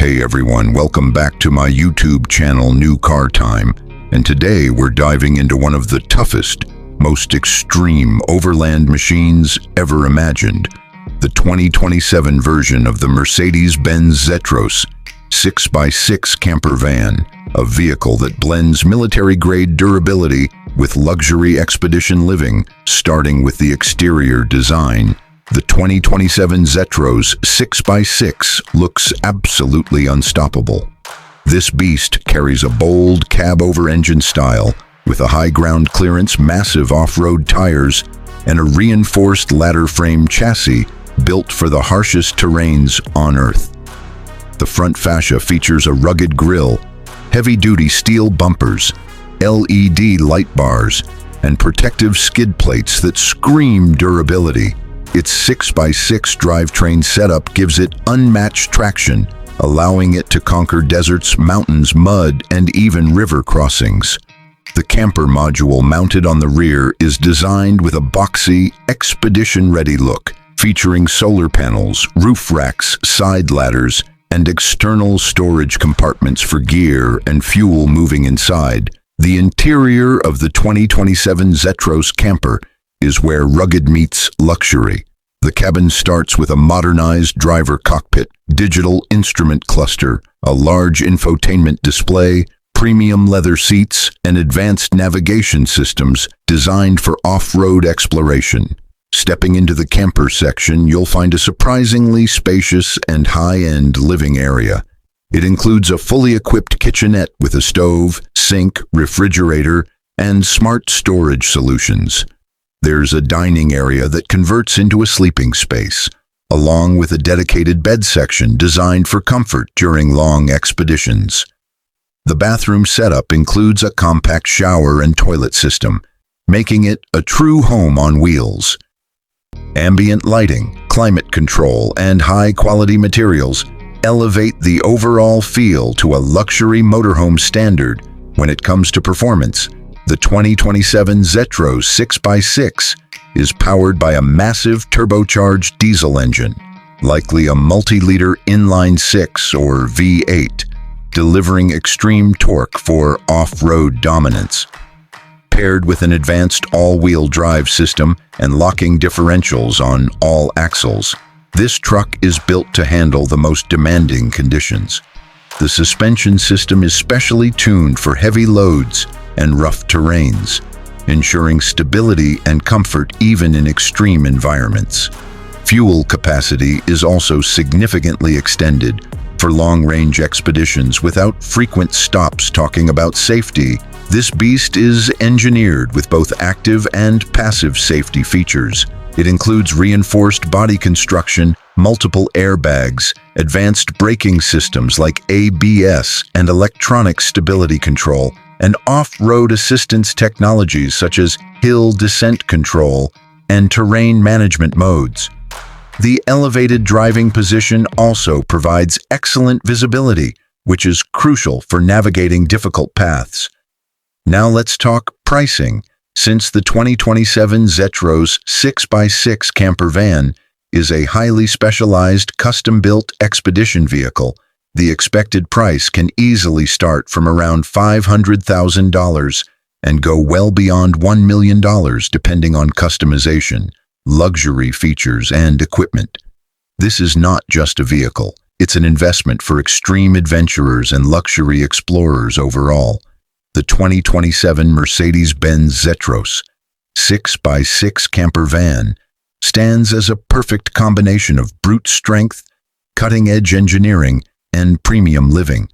Hey everyone, welcome back to my YouTube channel New Car Time, and today we're diving into one of the toughest, most extreme overland machines ever imagined, the 2027 version of the Mercedes-Benz Zetros 6x6 camper van, a vehicle that blends military-grade durability with luxury expedition living, starting with the exterior design. The 2027 Zetros 6x6 looks absolutely unstoppable. This beast carries a bold cab-over-engine style with a high ground clearance, massive off-road tires, and a reinforced ladder frame chassis built for the harshest terrains on Earth. The front fascia features a rugged grille, heavy-duty steel bumpers, LED light bars, and protective skid plates that scream durability. Its 6x6 drivetrain setup gives it unmatched traction, allowing it to conquer deserts, mountains, mud, and even river crossings. The camper module mounted on the rear is designed with a boxy, expedition-ready look, featuring solar panels, roof racks, side ladders, and external storage compartments for gear and fuel moving inside. The interior of the 2027 Zetros camper is where rugged meets luxury. The cabin starts with a modernized driver cockpit, digital instrument cluster, a large infotainment display, premium leather seats, and advanced navigation systems designed for off-road exploration. Stepping into the camper section, you'll find a surprisingly spacious and high-end living area. It includes a fully equipped kitchenette with a stove, sink, refrigerator, and smart storage solutions. There's a dining area that converts into a sleeping space, along with a dedicated bed section designed for comfort during long expeditions. The bathroom setup includes a compact shower and toilet system, making it a true home on wheels. Ambient lighting, climate control, and high-quality materials elevate the overall feel to a luxury motorhome standard. When it comes to performance, the 2027 Zetros 6x6 is powered by a massive turbocharged diesel engine, likely a multi-liter inline-6 or V8, delivering extreme torque for off-road dominance. Paired with an advanced all-wheel drive system and locking differentials on all axles, this truck is built to handle the most demanding conditions. The suspension system is specially tuned for heavy loads and rough terrains, ensuring stability and comfort even in extreme environments. Fuel capacity is also significantly extended for long-range expeditions without frequent stops. Talking about safety, this beast is engineered with both active and passive safety features. It includes reinforced body construction, multiple airbags, advanced braking systems like ABS and electronic stability control, and off-road assistance technologies such as hill descent control and terrain management modes. The elevated driving position also provides excellent visibility, which is crucial for navigating difficult paths. Now let's talk pricing. Since the 2027 Zetros 6x6 camper van is a highly specialized, custom-built expedition vehicle, the expected price can easily start from around $500,000 and go well beyond $1 million depending on customization, luxury features, and equipment. This is not just a vehicle, it's an investment for extreme adventurers and luxury explorers overall. The 2027 Mercedes-Benz Zetros 6x6 camper van stands as a perfect combination of brute strength, cutting-edge engineering, and premium living.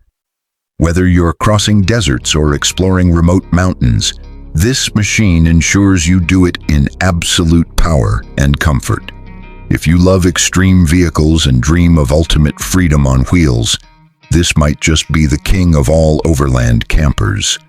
Whether you're crossing deserts or exploring remote mountains, this machine ensures you do it in absolute power and comfort. If you love extreme vehicles and dream of ultimate freedom on wheels, this might just be the king of all overland campers.